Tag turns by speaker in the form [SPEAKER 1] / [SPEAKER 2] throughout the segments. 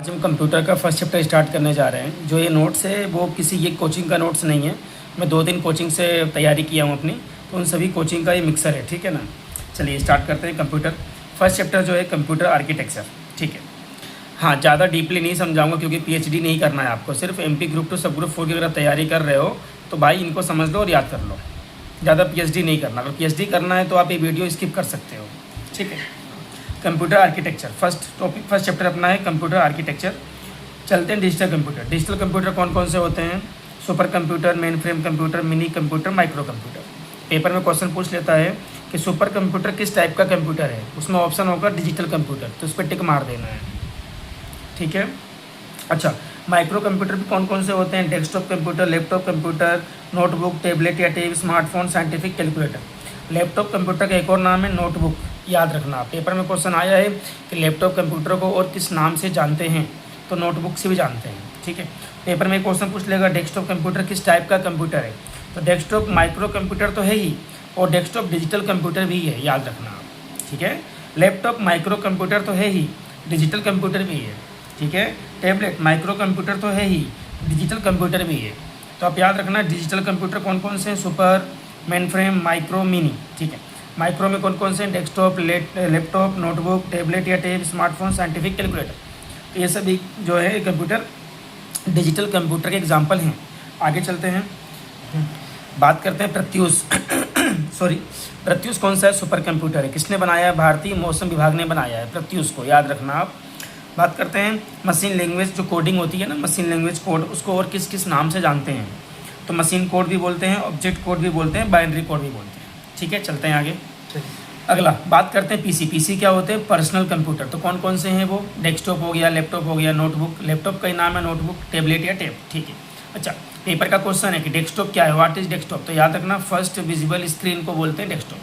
[SPEAKER 1] आज हम कंप्यूटर का फर्स्ट चैप्टर स्टार्ट करने जा रहे हैं। जो ये नोट्स है वो किसी ये कोचिंग का नोट्स नहीं है। मैं 2 दिन कोचिंग से तैयारी किया हूँ अपनी, तो उन सभी कोचिंग का ये मिक्सर है। ठीक है ना, चलिए स्टार्ट करते हैं। कंप्यूटर फर्स्ट चैप्टर जो है कंप्यूटर आर्किटेक्चर। ठीक है, हाँ ज़्यादा डीपली नहीं समझाऊंगा क्योंकि पीएचडी नहीं करना है आपको। सिर्फ एमपी ग्रुप 2 सब ग्रुप 4 की अगर तैयारी कर रहे हो तो भाई इनको समझ लो और याद कर लो। ज़्यादा पीएचडी नहीं करना। अगर पीएचडी करना है तो आप ये वीडियो स्किप कर सकते हो। ठीक है, कंप्यूटर आर्किटेक्चर फर्स्ट चैप्टर अपना है कंप्यूटर आर्किटेक्चर। चलते हैं डिजिटल कंप्यूटर। डिजिटल कंप्यूटर कौन कौन से होते हैं? Super computer, main frame computer, mini computer, micro computer. Paper में क्वेश्चन पूछ लेता है कि सुपर कंप्यूटर किस टाइप का कंप्यूटर है, उसमें ऑप्शन होगा डिजिटल कंप्यूटर, तो उस पर टिक मार देना है। ठीक है, अच्छा माइक्रो कंप्यूटर भी कौन कौन से होते हैं? Desktop computer, laptop computer, notebook, tablet या tab, smartphone, scientific calculator. Laptop computer का एक और नाम है नोटबुक, याद रखना। पेपर में क्वेश्चन आया है कि लैपटॉप कंप्यूटर को और किस नाम से जानते हैं, तो नोटबुक से भी जानते हैं। ठीक है, पेपर में क्वेश्चन पूछ लेगा डेस्कटॉप कंप्यूटर किस टाइप का कंप्यूटर है, तो डेस्कटॉप माइक्रो कंप्यूटर तो है ही और डेस्कटॉप डिजिटल कंप्यूटर भी है, याद रखना आप। ठीक है, लैपटॉप माइक्रो कंप्यूटर तो है ही, डिजिटल कंप्यूटर भी है। ठीक है, टैबलेट माइक्रो कंप्यूटर तो है ही, डिजिटल कंप्यूटर भी है। तो आप याद रखना डिजिटल कंप्यूटर कौन कौन से हैं? Super, main frame, micro, mini. ठीक है, माइक्रो में कौन कौन से हैं? डेस्कटॉप, लैपटॉप, नोटबुक, टैबलेट या टेब, स्मार्टफोन, साइंटिफिक कैलकुलेटर। तो ये सभी जो है कंप्यूटर डिजिटल कंप्यूटर के एग्जाम्पल हैं। आगे चलते हैं, बात करते हैं प्रत्यूष प्रत्यूष कौन सा है? सुपर कंप्यूटर है। किसने बनाया है? भारतीय मौसम विभाग ने बनाया है प्रत्यूष को, याद रखना आप। बात करते हैं मशीन लैंग्वेज, जो कोडिंग होती है ना, मशीन लैंग्वेज कोड, उसको और किस किस नाम से जानते हैं? तो मशीन कोड भी बोलते हैं, ऑब्जेक्ट कोड भी बोलते हैं, बाइनरी कोड भी बोलते हैं। ठीक है, चलते हैं आगे। अगला बात करते हैं पीसी। पीसी क्या होते हैं? Personal computer. तो कौन कौन से हैं वो? डेस्कटॉप हो गया, लैपटॉप हो गया, नोटबुक, लैपटॉप का ही नाम है नोटबुक, टैबलेट या टैब। ठीक है, अच्छा पेपर का क्वेश्चन है कि डेस्कटॉप क्या है, व्हाट इज डेस्कटॉप? तो याद रखना फर्स्ट विजिबल स्क्रीन को बोलते हैं डेस्कटॉप,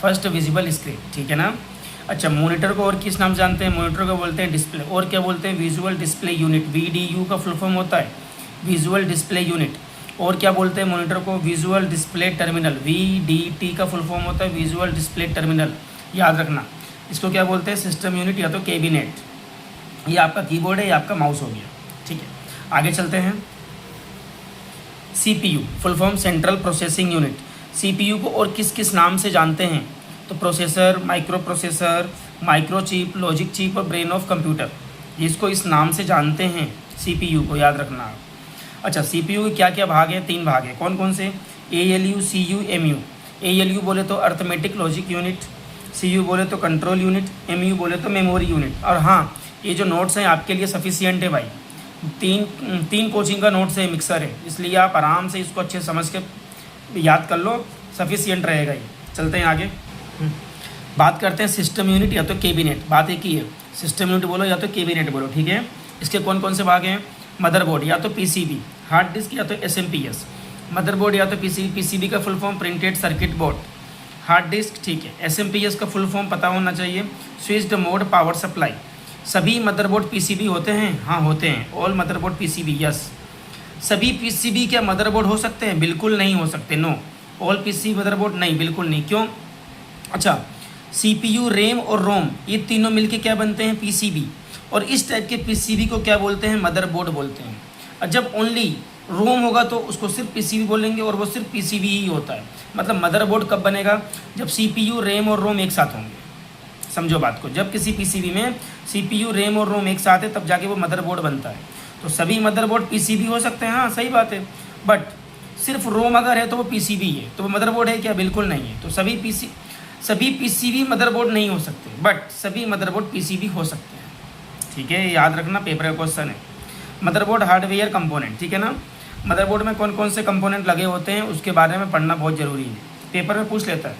[SPEAKER 1] फर्स्ट विजिबल स्क्रीन। ठीक है ना, अच्छा मॉनिटर को और किस नाम से जानते हैं? मॉनिटर को बोलते हैं डिस्प्ले, और क्या बोलते हैं? Visual display unit. VDU का फुल फॉर्म होता है विजुअल डिस्प्ले यूनिट। और क्या बोलते हैं मॉनिटर को? Visual display terminal. VDT का फुल फॉर्म होता है विजुअल डिस्प्ले टर्मिनल, याद रखना। इसको क्या बोलते हैं? सिस्टम यूनिट या तो कैबिनेट। ये आपका कीबोर्ड है, ये आपका माउस हो गया। ठीक है, आगे चलते हैं। CPU full form central processing unit. CPU को और किस किस नाम से जानते हैं? तो processor, micro processor, micro chip, logic chip और ब्रेन ऑफ कंप्यूटर, इसको इस नाम से जानते हैं CPU को, याद रखना। अच्छा CPU के क्या क्या भाग हैं? 3 भाग हैं। कौन कौन से? ALU, CU, MU। ALU बोले तो अर्थमेटिक लॉजिक यूनिट, CU बोले तो कंट्रोल यूनिट, MU बोले तो मेमोरी यूनिट। और हाँ, ये जो नोट्स हैं आपके लिए सफिशियंट है भाई। तीन कोचिंग का नोट्स है, मिक्सर है, इसलिए आप आराम से इसको अच्छे समझ के याद कर लो, सफिशियंट रहेगा ये। चलते हैं आगे, बात करते हैं सिस्टम यूनिट या तो कैबिनेट। बात एक ही है, सिस्टम यूनिट बोलो या तो कैबिनेट बोलो। ठीक है, इसके कौन कौन से भाग हैं? मदरबोर्ड या तो PCB, हार्ड डिस्क या तो SMPS। मदरबोर्ड या तो PCB का full form printed circuit board, hard disk. ठीक है, SMPS का फुल फॉर्म पता होना चाहिए, स्विच्ड मोड पावर सप्लाई। सभी मदरबोर्ड PCB होते हैं? हाँ होते हैं, ऑल मदरबोर्ड PCB, यस। सभी PCB क्या मदरबोर्ड हो सकते हैं? बिल्कुल नहीं हो सकते, नो। ऑल PCB मदरबोर्ड नहीं, बिल्कुल नहीं। क्यों? अच्छा CPU, रैम और रोम, ये तीनों मिलके क्या बनते हैं? PCB। और इस टाइप के PCB को क्या बोलते हैं? मदरबोर्ड बोलते हैं। और जब ओनली रोम होगा तो उसको सिर्फ PCB बोलेंगे और वो सिर्फ PCB ही होता है। मतलब मदरबोर्ड कब बनेगा? जब CPU, रैम और रोम एक साथ होंगे। समझो बात को, जब किसी PCB में CPU, रैम और रोम एक साथ है तब जाके वो मदरबोर्ड बनता है। तो सभी मदरबोर्ड PCB हो सकते हैं, हाँ सही बात है, बट सिर्फ रोम अगर है तो वो PCB है, तो वो मदरबोर्ड है क्या? बिल्कुल नहीं है। तो सभी PCB मदरबोर्ड नहीं हो सकते, बट सभी मदरबोर्ड PCB हो सकते हैं। ठीक है, याद रखना, पेपर का क्वेश्चन है। Motherboard hardware component. ठीक है ना, मदरबोर्ड में कौन कौन से कंपोनेंट लगे होते हैं उसके बारे में पढ़ना बहुत ज़रूरी है, पेपर में पूछ लेता है।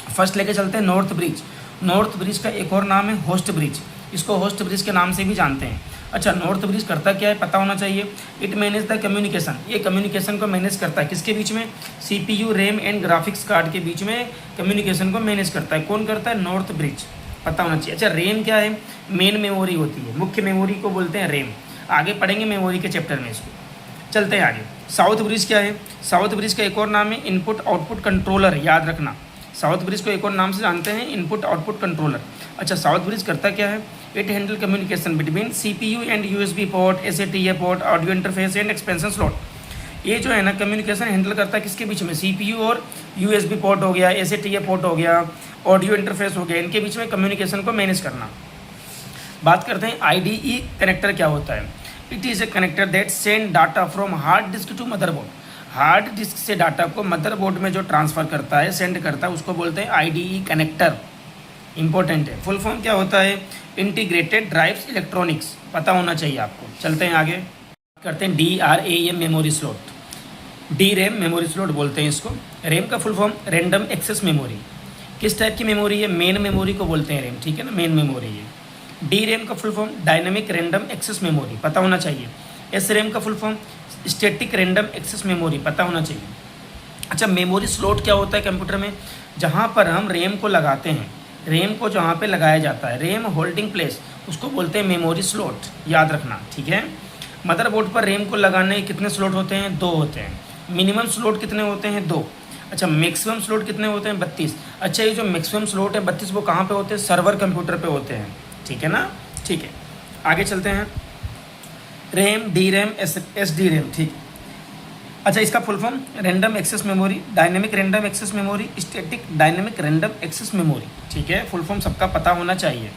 [SPEAKER 1] फर्स्ट लेके चलते हैं नॉर्थ ब्रिज। नॉर्थ ब्रिज का एक और नाम है होस्ट ब्रिज, इसको होस्ट ब्रिज के नाम से भी जानते हैं। अच्छा नॉर्थ ब्रिज करता क्या है पता होना चाहिए। इट मैनेज द कम्युनिकेशन, ये कम्युनिकेशन को मैनेज करता है। किसके बीच में? CPU, RAM and graphics card के बीच में कम्युनिकेशन को मैनेज करता है। कौन करता है? नॉर्थ ब्रिज, पता होना चाहिए। अच्छा रैम क्या है? मेन मेमोरी होती है, मुख्य मेमोरी को बोलते हैं रैम। आगे पढ़ेंगे मेमोरी के चैप्टर में इसको। चलते हैं आगे। साउथ ब्रिज क्या है? साउथ ब्रिज का एक और नाम है इनपुट आउटपुट कंट्रोलर, याद रखना। साउथ ब्रिज को एक और नाम से जानते हैं, इनपुट आउटपुट कंट्रोलर। अच्छा साउथ ब्रिज करता क्या है? It handle communication between CPU and USB port, SATA port, audio interface and expansion slot. ये जो है ना कम्युनिकेशन हैंडल करता है किसके बीच में, CPU और USB पोर्ट हो गया, SATA पोर्ट हो गया, ऑडियो इंटरफेस हो गया, इनके बीच में कम्युनिकेशन को मैनेज करना। बात करते हैं IDE कनेक्टर क्या होता है। It is a connector that send data from hard disk to motherboard. Hard disk से डाटा को मदरबोर्ड में जो ट्रांसफ़र करता है, सेंड करता है, उसको बोलते हैं IDE कनेक्टर। इंपॉर्टेंट है। फुल फॉर्म क्या होता है, इंटीग्रेटेड ड्राइव्स इलेक्ट्रॉनिक्स, पता होना चाहिए आपको। चलते हैं आगे, करते हैं DRAM memory slot. DRAM memory slot बोलते हैं इसको। रैम का full form random access memory. किस टाइप की मेमोरी है, मेन मेमोरी को बोलते हैं रैम, ठीक है ना, मेन मेमोरी है। DRAM का full form dynamic random access memory, पता होना चाहिए। SRAM का full form static random access memory, पता होना चाहिए। अच्छा, मेमोरी स्लॉट क्या होता है कंप्यूटर में, जहाँ पर हम रैम को लगाते हैं, रैम को जहाँ पे लगाया जाता है, रैम होल्डिंग प्लेस, उसको बोलते हैं मेमोरी स्लॉट, याद रखना, ठीक है। मदरबोर्ड पर रैम को लगाने कितने स्लॉट होते हैं, 2 होते हैं। मिनिमम स्लॉट कितने होते हैं, 2। अच्छा, मैक्सिमम स्लॉट कितने होते हैं, 32। अच्छा, ये जो मैक्सिमम स्लॉट है 32, वो कहाँ पे होते हैं, सर्वर कंप्यूटर पे होते हैं, ठीक है ना, ठीक है। आगे चलते हैं, रैम, DRAM, SDRAM, ठीक। अच्छा, इसका full form random access memory, dynamic random access memory, static dynamic random access memory, ठीक है। फुल फॉर्म सबका पता होना चाहिए।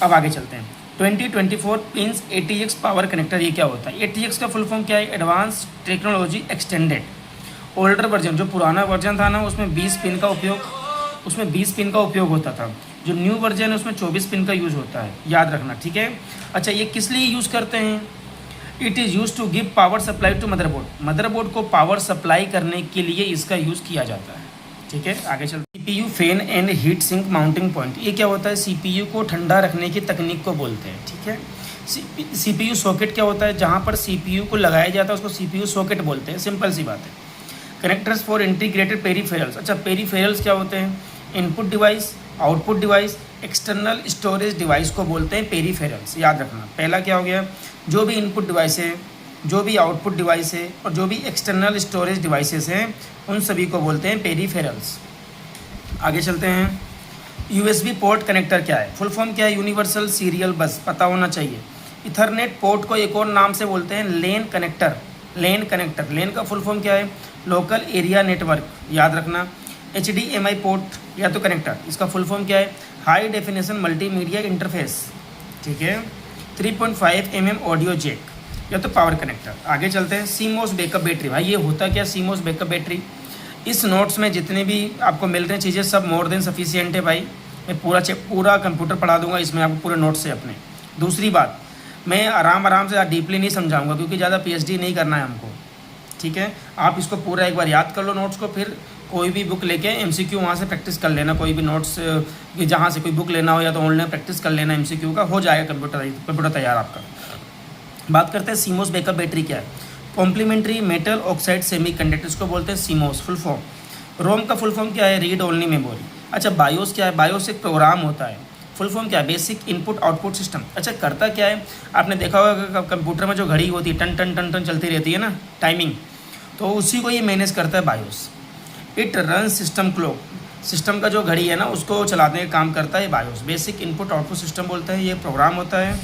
[SPEAKER 1] अब आगे चलते हैं, 2024 पिंस ATX पावर कनेक्टर, ये क्या होता है। ATX का फुल फॉर्म क्या है, advance technology extended. Older version, जो पुराना वर्जन था ना, उसमें 20 पिन का उपयोग होता था। जो न्यू वर्जन है उसमें 24 पिन का यूज़ होता है, याद रखना, ठीक है। अच्छा, ये किस लिए यूज़ करते हैं, it is use to give power supply to motherboard. Motherboard को पावर सप्लाई करने के लिए इसका यूज़ किया जाता है, ठीक है। आगे चलते, CPU fan and heat sink mounting point, ये क्या होता है, CPU को ठंडा रखने की तकनीक को बोलते हैं, ठीक है। CPU सॉकेट क्या होता है, जहाँ पर CPU को लगाया जाता है उसको CPU सॉकेट बोलते हैं, सिंपल सी बात है। Connectors for integrated peripherals. अच्छा, पेरीफेरल्स क्या होते हैं, input device, output device, external storage device को बोलते हैं पेरीफेरल्स, याद रखना। पहला क्या हो गया, जो भी इनपुट डिवाइस है, जो भी आउटपुट डिवाइस है और जो भी एक्सटर्नल स्टोरेज डिवाइसेस हैं, उन सभी को बोलते हैं पेरीफेरल्स। आगे चलते हैं, USB पोर्ट कनेक्टर क्या है, फुल फॉर्म क्या है, यूनिवर्सल सीरियल बस, पता होना चाहिए। इथरनेट पोर्ट को एक और नाम से बोलते हैं लेन कनेक्टर। लेन का फुल फॉर्म क्या है, लोकल एरिया नेटवर्क, याद रखना। HDMI पोर्ट या तो कनेक्टर, इसका फुल फॉर्म क्या है, हाई डेफिनेशन मल्टीमीडिया इंटरफेस, ठीक है। 3.5 mm ऑडियो जैक या तो पावर कनेक्टर। आगे चलते हैं, CMOS बैकअप बैटरी। भाई ये होता क्या, CMOS बैकअप बैटरी, इस नोट्स में जितने भी आपको मिल रहे हैं चीज़ें सब मोर देन सफिशिएंट है भाई। मैं पूरा कंप्यूटर पढ़ा दूंगा इसमें आपको पूरे नोट्स से अपने। दूसरी बात, मैं आराम से डीपली नहीं समझाऊंगा क्योंकि ज़्यादा PhD नहीं करना है हमको, ठीक है। आप इसको पूरा एक बार याद कर लो नोट्स को, फिर कोई भी बुक लेके MCQ वहाँ से प्रैक्टिस कर लेना। कोई भी नोट्स जहाँ से कोई बुक लेना हो या तो ऑनलाइन प्रैक्टिस कर लेना MCQ का, हो जाएगा कंप्यूटर तैयार आपका। बात करते हैं CMOS बैकअप बैटरी क्या है, कॉम्प्लीमेंट्री मेटल ऑक्साइड सेमीकंडक्टर, इसको बोलते हैं CMOS फुल फॉर्म। रोम का फुल फॉर्म क्या है, रीड ओनली मेमोरी। अच्छा, बायोस क्या है, बायोस एक प्रोग्राम होता है, फुल फॉर्म क्या है, बेसिक इनपुट आउटपुट सिस्टम। अच्छा, करता क्या है, आपने देखा होगा कंप्यूटर में जो घड़ी होती है टन टन टन टन चलती रहती है ना, टाइमिंग, तो उसी को ये मैनेज करता है BIOS. It run system clock, system का जो घड़ी है ना उसको चलाने का काम करता है BIOS. Basic input output system बोलता है, ये प्रोग्राम होता है।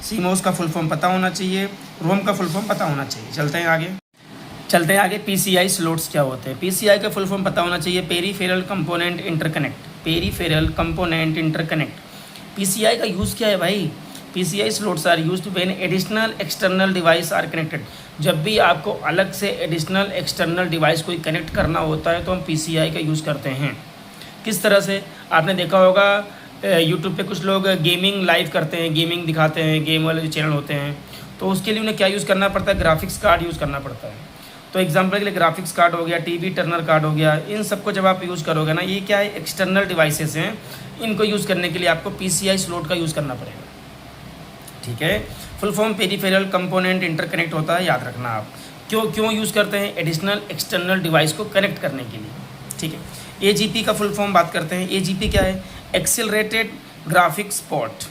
[SPEAKER 1] CMOS का फुल फॉर्म पता होना चाहिए, रोम का फुल फॉर्म पता होना चाहिए। चलते हैं आगे, PCI स्लॉट्स क्या होते हैं। PCI का फुल फॉर्म पता होना चाहिए, peripheral component interconnect. Peripheral component interconnect, PCI का यूज़ क्या है भाई, PCI slots are used when additional external device are connected. जब भी आपको अलग से एडिशनल एक्सटर्नल डिवाइस कोई कनेक्ट करना होता है तो हम PCI का यूज़ करते हैं। किस तरह से, आपने देखा होगा यूट्यूब पे कुछ लोग गेमिंग लाइव करते हैं, गेमिंग दिखाते हैं, गेम वाले जो चैनल होते हैं, तो उसके लिए उन्हें क्या यूज़ करना पड़ता है, ग्राफिक्स कार्ड यूज़ करना पड़ता है। तो एग्जांपल के लिए ग्राफिक्स कार्ड हो गया, TV टर्नर कार्ड हो गया, इन सबको जब आप यूज़ करोगे ना, ये क्या है, एक्सटर्नल डिवाइसेस हैं, इनको यूज़ करने के लिए आपको PCI स्लॉट का यूज़ करना पड़ेगा, ठीक है। Full form peripheral component interconnect होता है, याद रखना आप। क्यों यूज़ करते हैं, एडिशनल एक्सटर्नल डिवाइस को कनेक्ट करने के लिए, ठीक है। AGP का फुल फॉर्म बात करते हैं। AGP क्या है, accelerated graphics port.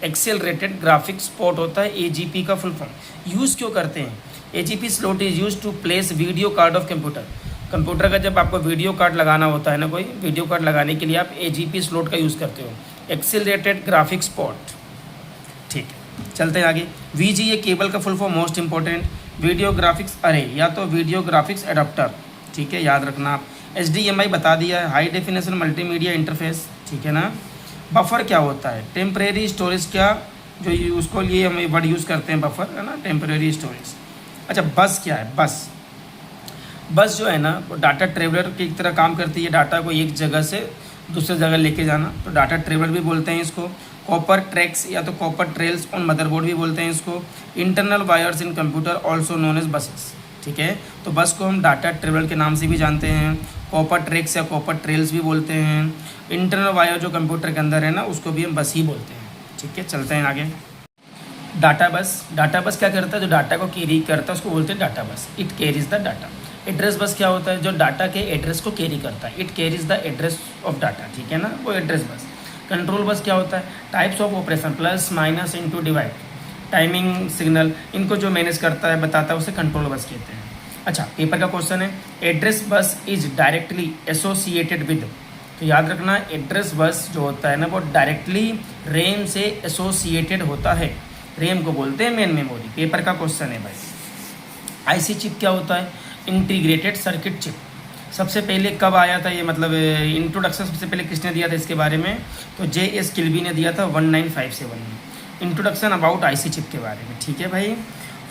[SPEAKER 1] Accelerated graphics port होता है AGP का फुल फॉर्म। यूज़ क्यों करते हैं, AGP slot is use to place video card of computer का जब आपको वीडियो कार्ड लगाना होता है ना, कोई वीडियो कार्ड लगाने के लिए आप AGP स्लॉट का यूज़ करते हो, एक्सेलरेटेड ग्राफिक्स पोर्ट। चलते हैं आगे। VGA केबल का full form most important video graphics अरे या तो वीडियो ग्राफिक्स एडाप्टर, ठीक है, याद रखना आप। HDMI बता दिया है, हाई डेफिनेशन मल्टीमीडिया इंटरफेस, ठीक है ना। बफर क्या होता है, टेम्परेरी स्टोरेज, क्या जो उसको लिए हम वर्ड यूज़ करते हैं बफर, है ना, टेम्परेरी स्टोरेज। अच्छा, बस क्या है, बस जो है ना वो डाटा ट्रेवलर की तरह काम करती है, डाटा को एक जगह से दूसरे जगह लेके जाना, तो डाटा ट्रेवलर भी बोलते हैं इसको। कॉपर ट्रैक्स या तो कॉपर ट्रेल्स ऑन मदरबोर्ड भी बोलते हैं इसको। Internal wires in computer also known as buses, ठीक है। तो बस को हम डाटा ट्रेवलर के नाम से भी जानते हैं, कॉपर ट्रैक्स या कॉपर ट्रेल्स भी बोलते हैं। इंटरनल वायर जो कंप्यूटर के अंदर है ना उसको भी हम बस ही बोलते हैं, ठीक है। चलते हैं आगे। डाटा बस क्या करता है, जो डाटा को कैरी करता है उसको बोलते हैं डाटा बस, it carries the data. Address bus क्या होता है, जो डाटा के एड्रेस को कैरी करता है, it carries the address of data, ठीक है ना, वो एड्रेस बस। कंट्रोल बस क्या होता है, types of operation, plus minus into divide, timing signal, इनको जो मैनेज करता है बताता है उसे कंट्रोल बस कहते हैं। अच्छा, पेपर का क्वेश्चन है, address bus is directly associated with, तो याद रखना एड्रेस बस जो होता है ना वो डायरेक्टली रैम से एसोसिएटेड होता है, रैम को बोलते हैं मेन मेमोरी। पेपर का क्वेश्चन है भाई, आईसी चिप क्या होता है, इंटीग्रेटेड सर्किट चिप। सबसे पहले कब आया था ये, मतलब इंट्रोडक्शन सबसे पहले किसने दिया था इसके बारे में, तो JS किल्बी ने दिया था 1957 में, इंट्रोडक्शन अबाउट आईसी चिप के बारे में, ठीक है भाई।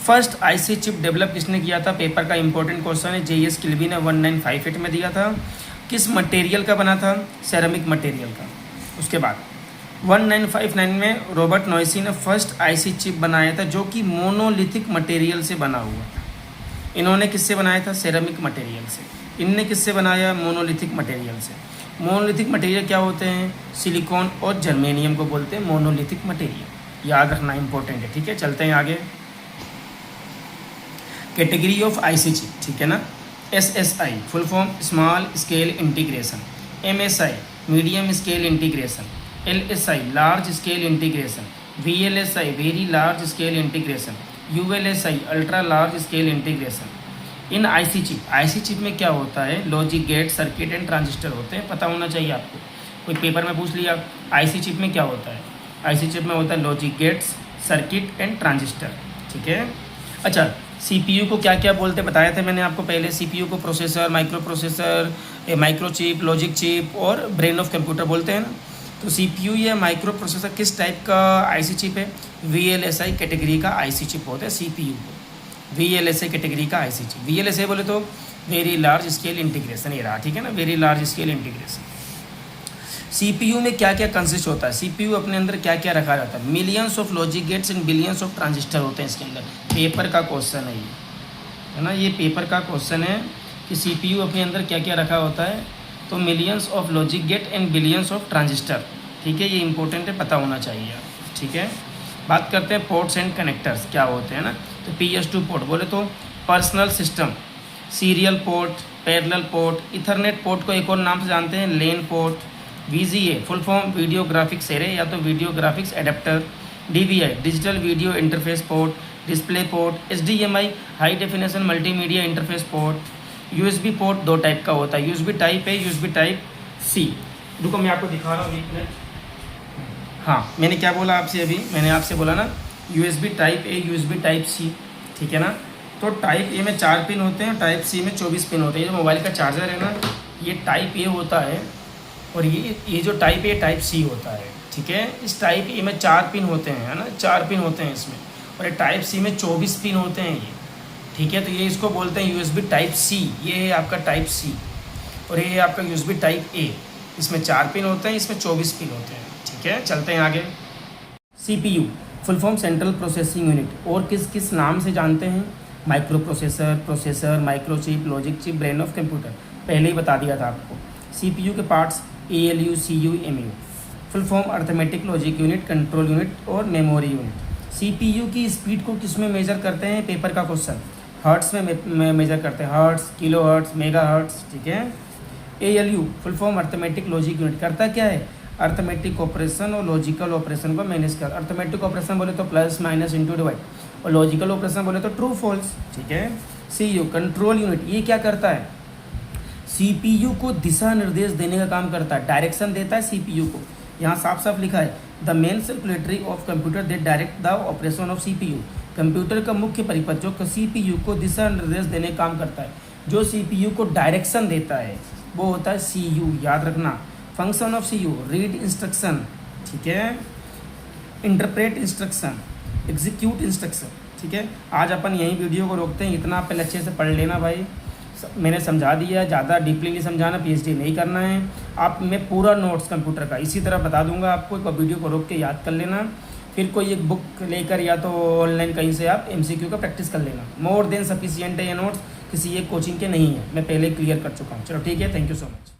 [SPEAKER 1] फर्स्ट आईसी चिप डेवलप किसने किया था, पेपर का इंपॉर्टेंट क्वेश्चन है, JS किल्बी ने 1958 में दिया था। किस मटेरियल का बना था, सेरेमिक मटेरियल का। उसके बाद 1959 में रॉबर्ट नॉइसी ने फर्स्ट आईसी चिप बनाया था जो कि मोनोलिथिक मटेरियल से बना हुआ था। इन्होंने किससे बनाया था, सेरेमिक मटेरियल से। इनने किससे बनाया, मोनोलिथिक मटेरियल से। मोनोलिथिक मटेरियल क्या होते हैं, सिलिकॉन और जर्मेनियम को बोलते हैं मोनोलिथिक मटेरियल, याद रखना इंपॉर्टेंट है, ठीक है। चलते हैं आगे। कैटेगरी ऑफ आईसी चिप, ठीक है ना। SSI full form small scale integration, MSI medium scale integration, LSI large scale integration, VLSI very large scale integration, ULSI ultra large scale integration. इन आईसी चिप में क्या होता है, logic gate, circuit and transistor होते हैं, पता होना चाहिए आपको। कोई पेपर में पूछ लिया आईसी चिप में क्या होता है, आईसी चिप में होता है logic gates, circuit and transistor, ठीक है। अच्छा, CPU को क्या क्या बोलते बताया था मैंने आपको पहले। CPU को processor, micro processor, micro chip, logic chip और ब्रेन ऑफ कंप्यूटर बोलते हैं ना। तो CPU या माइक्रो प्रोसेसर किस टाइप का आईसी चिप है, VLSI कैटेगरी का आईसी चिप होता है CPU को, VLSI कैटेगरी का आईसी चिप। VLSI बोले तो वेरी लार्ज स्केल इंटीग्रेशन, ये रहा, ठीक है ना, very large scale integration. CPU में क्या क्या कंसिस्ट होता है, CPU अपने अंदर क्या क्या रखा जाता है, millions of logic gates and billions of transistor होते हैं इसके अंदर। पेपर का क्वेश्चन है ये, है ना, ये पेपर का क्वेश्चन है कि CPU अपने अंदर क्या क्या रखा होता है, तो millions of logic gate and billions of transistor, ठीक है, ये इंपॉर्टेंट है, पता होना चाहिए, ठीक है। बात करते हैं पोर्ट्स एंड कनेक्टर्स क्या होते हैं ना। तो PS2 पोर्ट बोले तो personal system, serial port, parallel port, ethernet port को एक और नाम से जानते हैं LAN port. VGA full form video graphics array या तो video graphics adapter. DVI digital video interface port, display port. HDMI high definition multimedia interface port. USB port दो टाइप का होता है, USB टाइप है, USB टाइप C। रुको मैं आपको दिखा रहा हूँ एक मिनट। हाँ, मैंने क्या बोला आपसे अभी, मैंने आपसे बोला ना USB type A, USB type C, ठीक है ना। तो टाइप A में 4 पिन होते हैं, टाइप C में 24 पिन होते हैं। जो मोबाइल का चार्जर है ना ये टाइप A होता है, और ये जो टाइप A टाइप C होता है, ठीक है। इस टाइप A में 4 पिन होते हैं, है ना, 4 पिन होते हैं इसमें, और ये टाइप C में 24 पिन होते हैं ये, ठीक है। तो ये इसको बोलते हैं USB टाइप C, ये है आपका टाइप C, और ये है आपका USB टाइप A। इसमें 4 पिन होते हैं, इसमें 24 पिन होते हैं, ठीक है। चलते हैं आगे। CPU full form central processing unit, और किस किस नाम से जानते हैं, micro processor, micro chip, logic chip, brain of computer, पहले ही बता दिया था आपको। CPU के parts ALU, CU, MU। Full form arithmetic logic unit, control unit और मेमोरी यूनिट। CPU की स्पीड को किस में मेजर करते हैं, पेपर का क्वेश्चन, हर्ट्स में मेजर करते हैं, hertz, kilo hertz, mega hertz, ठीक है। ALU full form arithmetic logic unit, करता क्या है, अर्थमेटिक ऑपरेशन और लॉजिकल ऑपरेशन को मैनेज कर। अर्थमेटिक ऑपरेशन बोले तो प्लस माइनस इंटू डिवाइड, और लॉजिकल ऑपरेशन बोले तो ट्रू फॉल्स, ठीक है। CU कंट्रोल यूनिट, ये क्या करता है, CPU को दिशा निर्देश देने का काम करता है, डायरेक्शन देता है CPU को। यहाँ साफ साफ लिखा है the main circulatory of computer they direct the operation of CPU। Computer का मुख्य परिपथ जो CPU को दिशा निर्देश देने का काम करता है, जो CPU को डायरेक्शन देता है वो होता है CU, याद रखना। Function of CU, read instruction, ठीक है, इंटरप्रेट इंस्ट्रक्शन, एग्जीक्यूट इंस्ट्रक्शन, ठीक है। आज अपन यहीं वीडियो को रोकते हैं, इतना आप पहले अच्छे से पढ़ लेना भाई। मैंने समझा दिया, ज़्यादा डीपली नहीं समझाना, PhD नहीं करना है आप। मैं पूरा नोट्स कंप्यूटर का इसी तरह बता दूंगा आपको, एक वीडियो को रोक के याद कर लेना, फिर कोई एक बुक लेकर या तो ऑनलाइन कहीं से आप MCQ का प्रैक्टिस कर लेना। मोर देन सफिशिएंट है ये नोट्स, किसी एक कोचिंग के नहीं है, मैं पहले क्लियर कर चुका हूँ। चलो ठीक है, थैंक यू सो मच।